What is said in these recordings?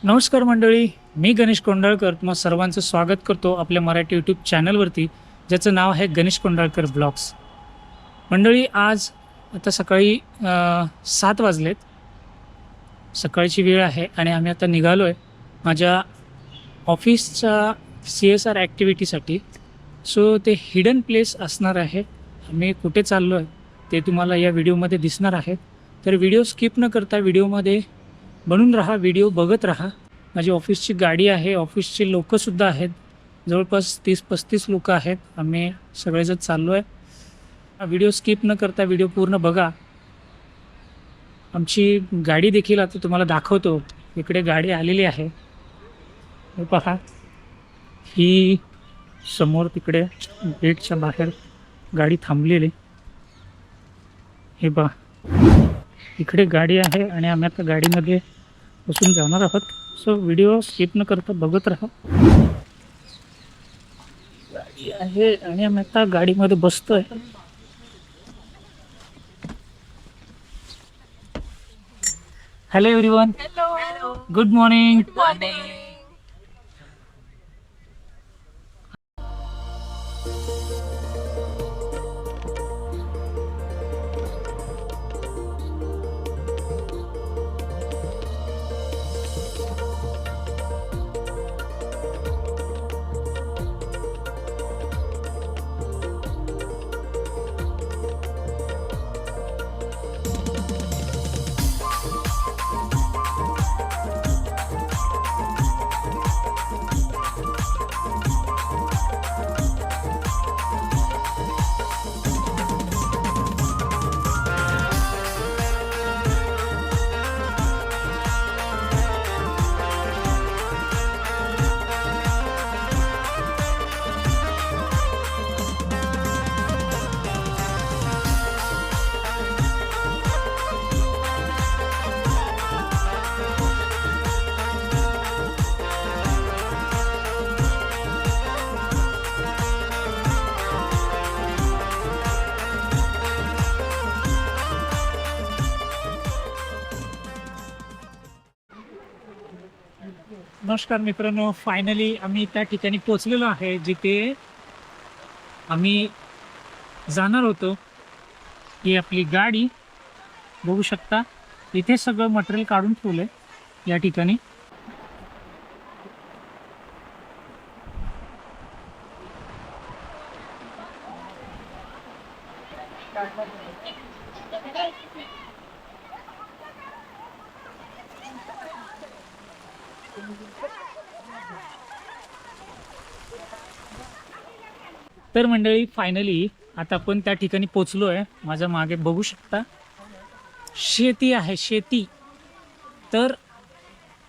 नमस्कार मंडळी, मी गणेश कोंडाळकर तुम्हा सर्वांचं स्वागत करतो आपल्या मराठी यूट्यूब चॅनलवरती, ज्याचं नाव आहे गणेश कोंडाळकर ब्लॉग्स. मंडळी, आज आता सकाळी 7 वाजलेत, सकाळची वेळ आहे आणि आम्ही आता निघालो आहे माझ्या ऑफिसच्या CSR ॲक्टिव्हिटीसाठी. सो ते हिडन प्लेस असणार आहे. आम्ही कुठे चाललो आहे ते तुम्हाला या व्हिडिओमध्ये दिसणार आहे. तर व्हिडिओ स्किप न करता व्हिडिओमध्ये बनून राहा, व्हिडिओ बघत राहा. माझी ऑफिसची गाडी आहे, ऑफिसचे लोकंसुद्धा आहेत, जवळपास 30-35 लोकं आहेत. आम्ही सगळेजण चाललो आहे. व्हिडिओ स्किप न करता व्हिडिओ पूर्ण बघा. आमची गाडी देखील आता तुम्हाला दाखवतो. इकडे गाडी आलेली आहे, हे पहा. ही समोर तिकडे गेटच्या बाहेर गाडी थांबलेली, हे पहा. इकडे गाडी आहे आणि आम्ही आता गाडीमध्ये बसून जाणार आहोत. सो व्हिडिओ स्किप न करता बघत राहा. गाडी आहे आणि आम्ही आता गाडीमध्ये बसतोय. Hello everyone, Hello. Good morning. Morning. नमस्कार मित्रांनो, फायनली आम्ही त्या ठिकाणी पोचलेलो आहे जिथे आम्ही जाणार होतो. ही आपली गाडी बघू शकता. इथे सगळं मटेरियल काढून ठेवलं आहे या ठिकाणी. तर मंडळी, फायनली आता आपण त्या ठिकाणी पोचलो आहे. माझ्या मागे बघू शकता शेती आहे, शेती. तर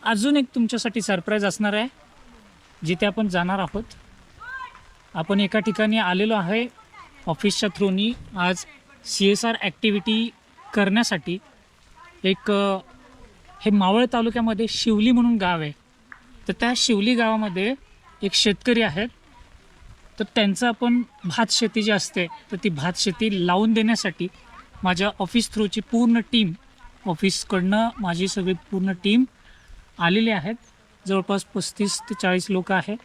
अजून एक तुमच्यासाठी सरप्राईज असणार आहे जिथे आपण जाणार आहोत. आपण एका ठिकाणी आलेलो आहे ऑफिसच्या थ्रूनी आज CSR ॲक्टिव्हिटी करण्यासाठी. एक हे मावळ तालुक्यामध्ये शिवली म्हणून गाव आहे. तर त्या शिवली गावामध्ये एक शेतकरी आहेत. तर त्यांचं आपण भात शेती जी असते तर ती भात शेती लावून देण्यासाठी माझ्या ऑफिस थ्रूची पूर्ण टीम, ऑफिसकडनं माझी सगळी पूर्ण टीम आलेली आहेत. जवळपास 35 ते 40 लोकं आहेत.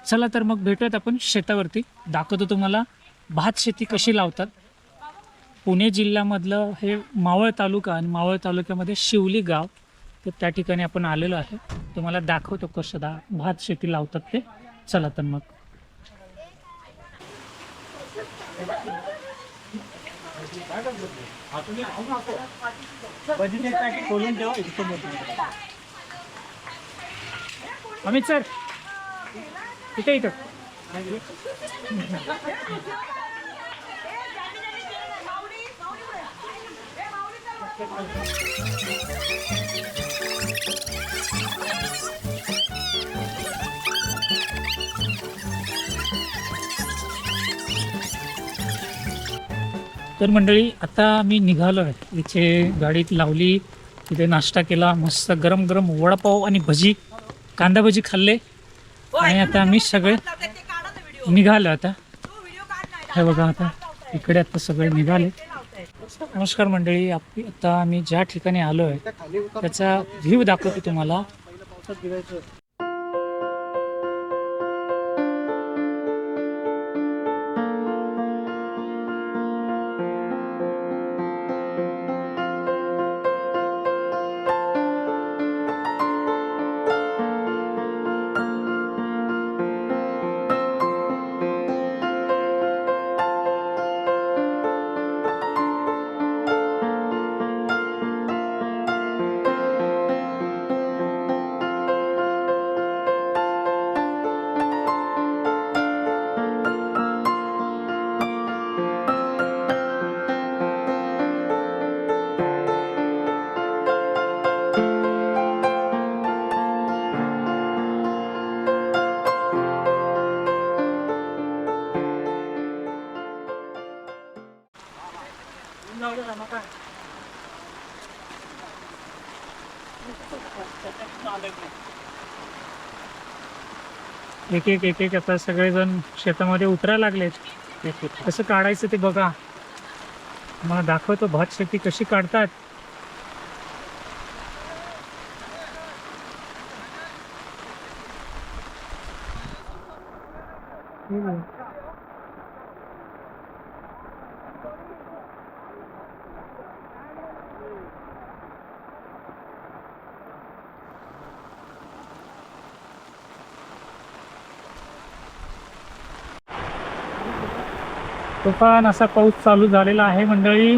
चला तर मग भेटूयात आपण शेतावरती. दाखवतो तुम्हाला भात शेती कशी लावतात. पुणे जिल्ह्यामधलं हे मावळ तालुका आणि मावळ तालुक्यामध्ये शिवली गाव. तर त्या ठिकाणी आपण आलेलो आहे. तुम्हाला दाखवतो कसं भात शेती लावतात ते. चला तर मग. अमित सर, इथे इथं तर मंडळी, आता मी निघालो आहे. इथे गाडीत लावली, तिथे नाश्ता केला, मस्त गरम गरम वडापाव आणि भजी, कांदा भजी खाल्ले आणि आता आम्ही सगळे निघालो. आता हे बघा, आता इकडे आता सगळे निघाले. नमस्कार मंडळी, आता आम्ही ज्या ठिकाणी आलो आहे त्याचा व्ह्यू दाखवतो तुम्हाला. एक आता सगळेजण शेतामध्ये उतरायला लागलेत. कसं काढायचं ते बघा, मला दाखवतो भात शेती कशी काढतात. तुफान असा पाऊस चालू झालेला आहे मंडळी.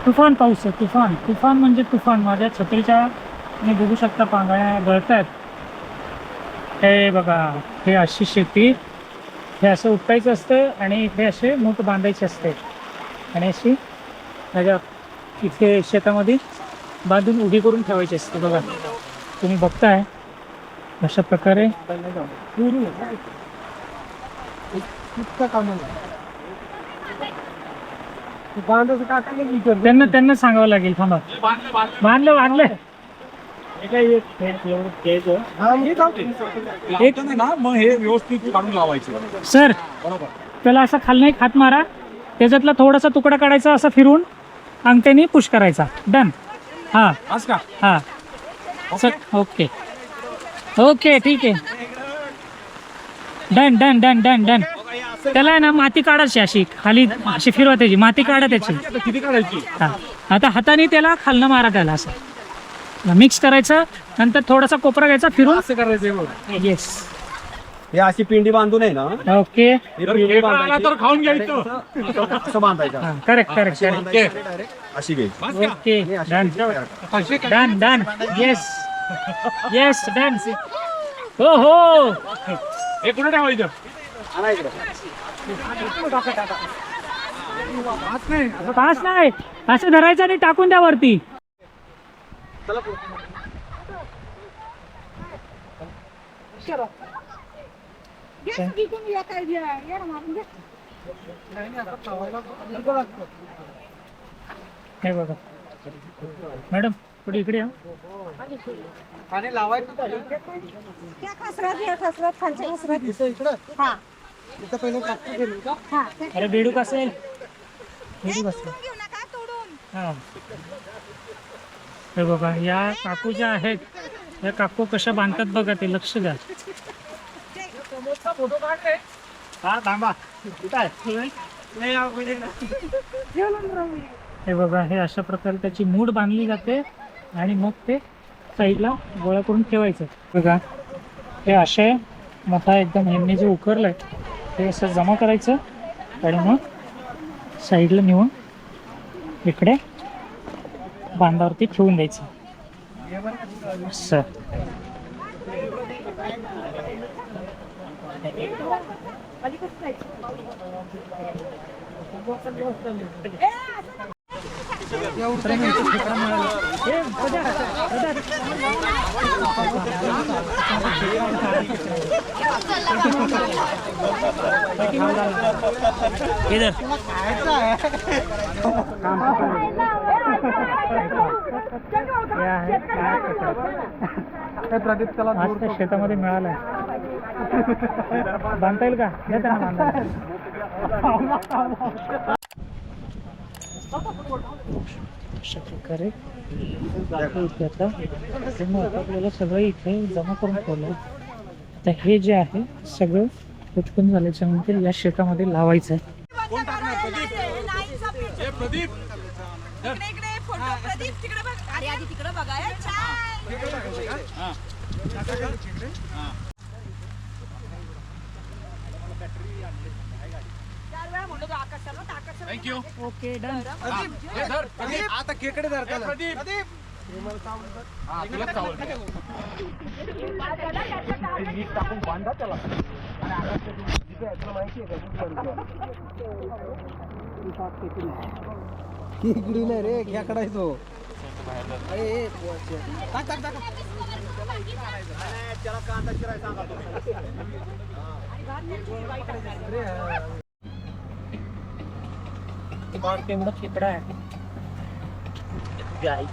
तुफान पाऊस आहे, तुफान. तुफान म्हणजे तुफान. माझ्या छत्रीच्या तुम्ही बघू शकता पांगळ्या गळतात. हे बघा, हे अशी शेती, हे असं उपटायचं असतं आणि हे असे मूठ बांधायचे असते आणि अशी माझ्या इथे शेतामध्ये बांधून उभी करून ठेवायची असते. बघा तुम्ही बघताय अशा प्रकारे. त्यांना सांगावं लागेल. थांबा, बांधलं मग हे व्यवस्थित काढून लावायचं सर. त्याला असं खाली नाही हात मारा, त्याच्यातला थोडासा तुकडा काढायचा, असा फिरून अंगठ्याने पुश करायचा. डन. हा का हा सर. ओके ओके ठीक आहे. Done done done done done. त्याला आहे ना माती काढायची, अशी खाली अशी फिरवा, त्याची माती काढा त्याची. किती काढायची? हा, आता हाताने त्याला खालनं मारा, त्याला असं मिक्स करायचं. नंतर थोडासा कोपरा घ्यायचा, फिरून असं करायचं. येस. हे अशी पिंडी बांधून आहे ना, ओके. तर खाऊन घ्यायचं. असं बांधायचं. Correct correct correct. अशी घ्यायची. Okay done done done. Yes yes done. हो हो. हे कुठे ठेवायचं? पास नाही, असं धरायचं आणि टाकून द्या वरती. हे बघा मॅडम, थोडी इकडे या. अरे बेडूक असेल, बेडूक असेल. हा, हे बघा या काकू ज्या आहेत, या काकू कशा बांधतात बघा, ते लक्ष द्या. हा थांबा. हे बघा, हे अशा प्रकारे त्याची मूठ बांधली जाते आणि मग ते साईडला गोळा करून ठेवायचं. बघा हे असे मोठा एकदम ह्यांनी जे उकरलंय ते असं जमा करायचं आणि मग साईडला नेऊन इकडे बांधावरती ठेवून द्यायचं असं. प्रदीप त्याला आज त्या शेतामध्ये मिळालाय. बांधता येईल का? द्या त्यांना बांधायला. अशा प्रकारे जातो इथे आता त्यामुळे आता आपल्याला सगळं इथे जमा करून ठेवलं. आता हे जे आहे सगळं उचकून झाल्याच्या नंतर या शेतामध्ये लावायचं आहे. प्रदीप इकडे फोटो प्रदीप तिकडे बघ. अरे आधी तिकडे बघाय छान. चार वेळा म्हणलो तो आकाश सरला, तर आकाश सरला थँक्यू. Okay done. आता खेकडे धरताना प्रदीप हा तुलाच आवडतं. टाकून बांधा त्याला आणि आकाश जिथे आहे तुला माहिती आहे का इकडे नाही रे खेकडा आहे तो. त्याला कांदा चिराय सांगा तेवढा खेकडा आहे. गाई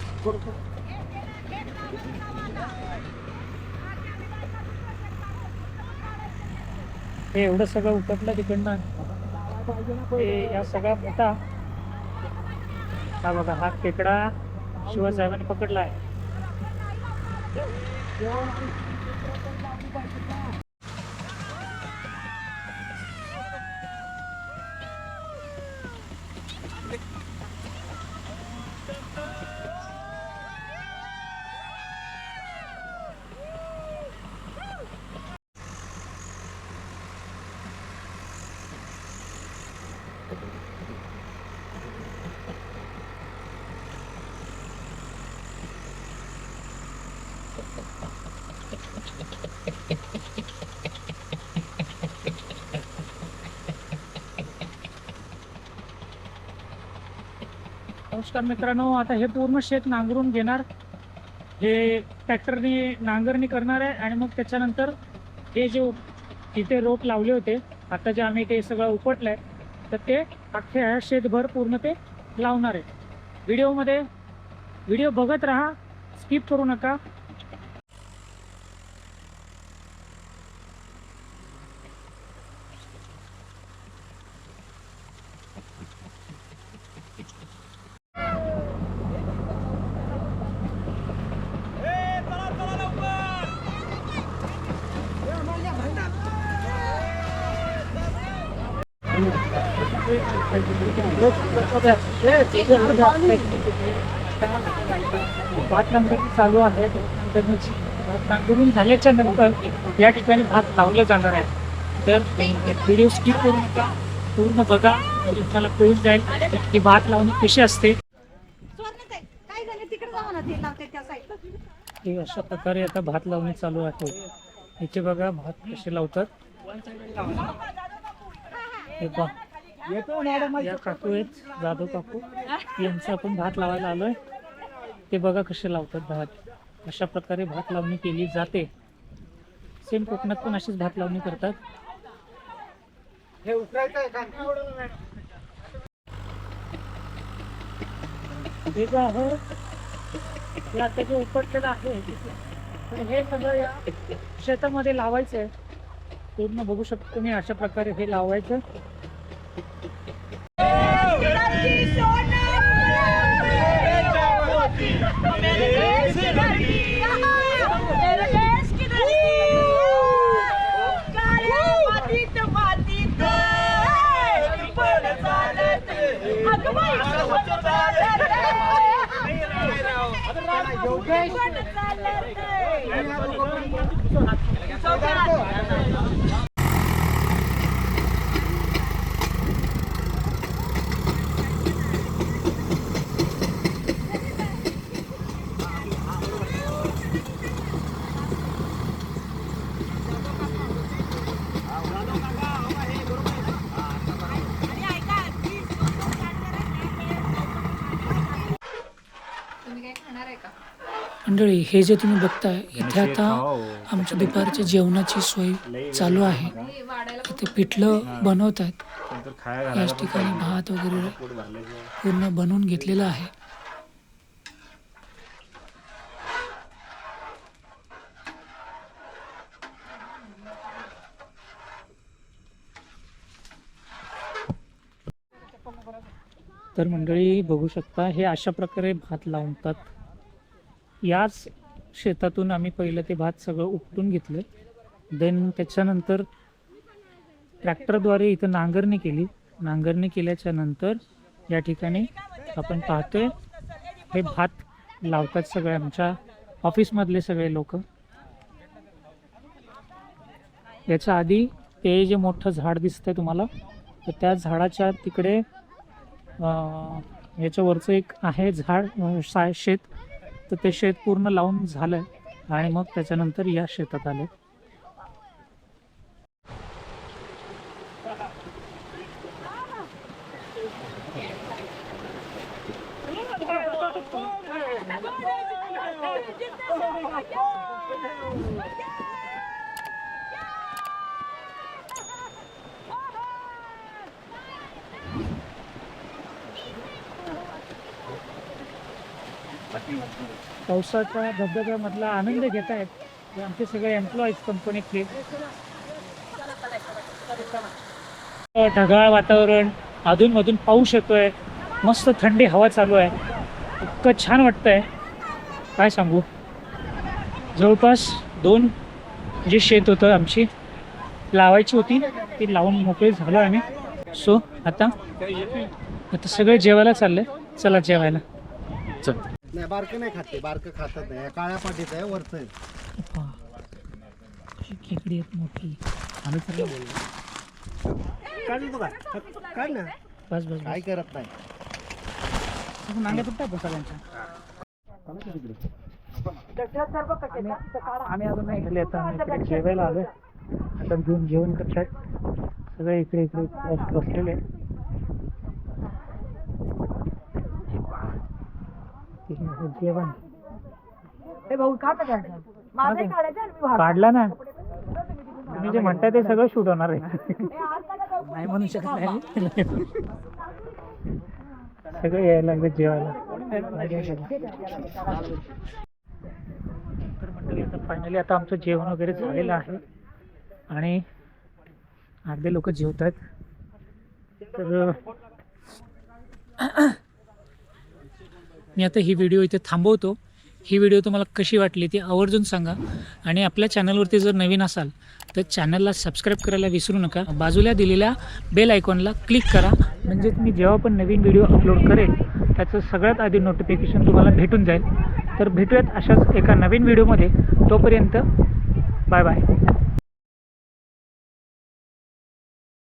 हे एवढं सगळं उतरलं तिकडनं. हे या सगळा मोठा हा बघा हा खेकडा शिवसाहेबांनी पकडलाय. नमस्कार मित्रांनो, आता हे पूर्ण शेत नांगरून घेणार. हे ट्रॅक्टरने नांगरणी करणार आहे आणि मग त्याच्यानंतर हे जे इथे रोप लावले होते आता जे आम्ही ते सगळं उपटलंय तर ते अख्खे ह्या शेतभर पूर्ण ते लावणार आहे. व्हिडिओ बघत राहा, स्किप करू नका. भात नांगरणी चालू आहे. नांगरून झाल्याच्या नंतर या ठिकाणी भात लावलं जाणार आहे. तर व्हिडिओ स्किप करू नका, पूर्ण बघा, तुम्हाला कळून जाईल की भात लावणी कशी असते. काय झालं तिकडे जाऊ ना, ते लावते त्या साईडला. हे अशा प्रकारे आता भात लावणी चालू आहे. इथे बघा भात कसे लावतात. हे पहा, या काकू आहेत जाधव काकू, यांचं आपण भात लावायला आलोय. ते बघा कसे लावतात भात. अशा प्रकारे भात लावणी केली जाते. सेम कोकणात पण अशीच भात लावणी करतात. हे उतरायचं हे जे आहे हे आता जे उपटलेलं आहे तर हे सगळं या शेतामध्ये लावायचं आहे. पूर्ण बघू शकतो तुम्ही अशा प्रकारे हे लावायचं. मंडळी, हे जे तुम्ही बघताय इथे आता आमच्या दुपारच्या जेवणाची सोय चालू आहे. इथे पिठलं बनवत आहेत. याच ठिकाणी भात वगैरे पूर्ण बनवून घेतलेलं आहे. तर मंडळी बघू शकता हे अशा प्रकारे भात लावतात. याच शेतातून आम्ही पहिलं ते भात सगळं उपटून घेतलं. देन त्याच्यानंतर ट्रॅक्टरद्वारे इथं नांगरणी केली. नांगरणी केल्याच्या नंतर या ठिकाणी आपण पाहतोय हे भात लावतात सगळे आमच्या ऑफिसमधले सगळे लोक. याच्या आधी ते जे मोठं झाड दिसतंय तुम्हाला, तर त्या झाडाच्या तिकडे याच्यावरचं एक आहे झाड शेत, तर ते शेत पूर्ण लावून झालं आणि मग त्याच्यानंतर या शेतात आले. पावसाच्या धबधब्यामधला आनंद घेत आहेत हे आमचे सगळे एम्प्लॉईज कंपनीतले. ढगाळ वातावरण, अधूनमधून पाऊस येतोय, मस्त थंडी हवा चालू आहे, इतकं छान वाटतंय काय सांगू. जवळपास 2 जे शेत होतं आमची लावायची होती ती लावून मोकळे झालो आम्ही. सो आता सगळे जेवायला चालले. चला जेवायला. नाही बारकं नाही खाते, बारकं खातात नाही. काळ्या पाठीचं आहे, वरचं आहे. खेकडी आहेत मोठी. काढ तू का? काढ ना. बस बस काय करत नाही. नांग्या तुटतात सगळ्यांच्या. आम्ही अजून नाही गेले, आता आम्ही इकडे जेवायला आलोय. आता घेऊन जेवण करतात सगळे इकडे इकडे बसलेले. जेवण काढला ना तुम्ही जे म्हणताय ते सगळं शूट होणार आहे. नाही म्हणू शकत नाही. सगळं यायला लागलं जेवायला. तर मंडळी आता फायनली आता आमचं जेवण वगैरे झालेलं आहे आणि अर्धे लोक जेवत आहेत. तर मी आता ही व्हिडिओ इथे थांबवतो. ही व्हिडिओ तुम्हाला कशी वाटली ती आवर्जून सांगा आणि आपल्या चॅनलवरती जर नवीन असाल तर चॅनलला सबस्क्राईब करायला विसरू नका. बाजूला दिलेल्या बेल आयकॉनला क्लिक करा, म्हणजे मी जेव्हा पण नवीन व्हिडिओ अपलोड करेन त्याचं सगळ्यात आधी नोटिफिकेशन तुम्हाला भेटून जाईल. तर भेटूयात अशाच एका नवीन व्हिडिओमध्ये. तोपर्यंत बाय बाय.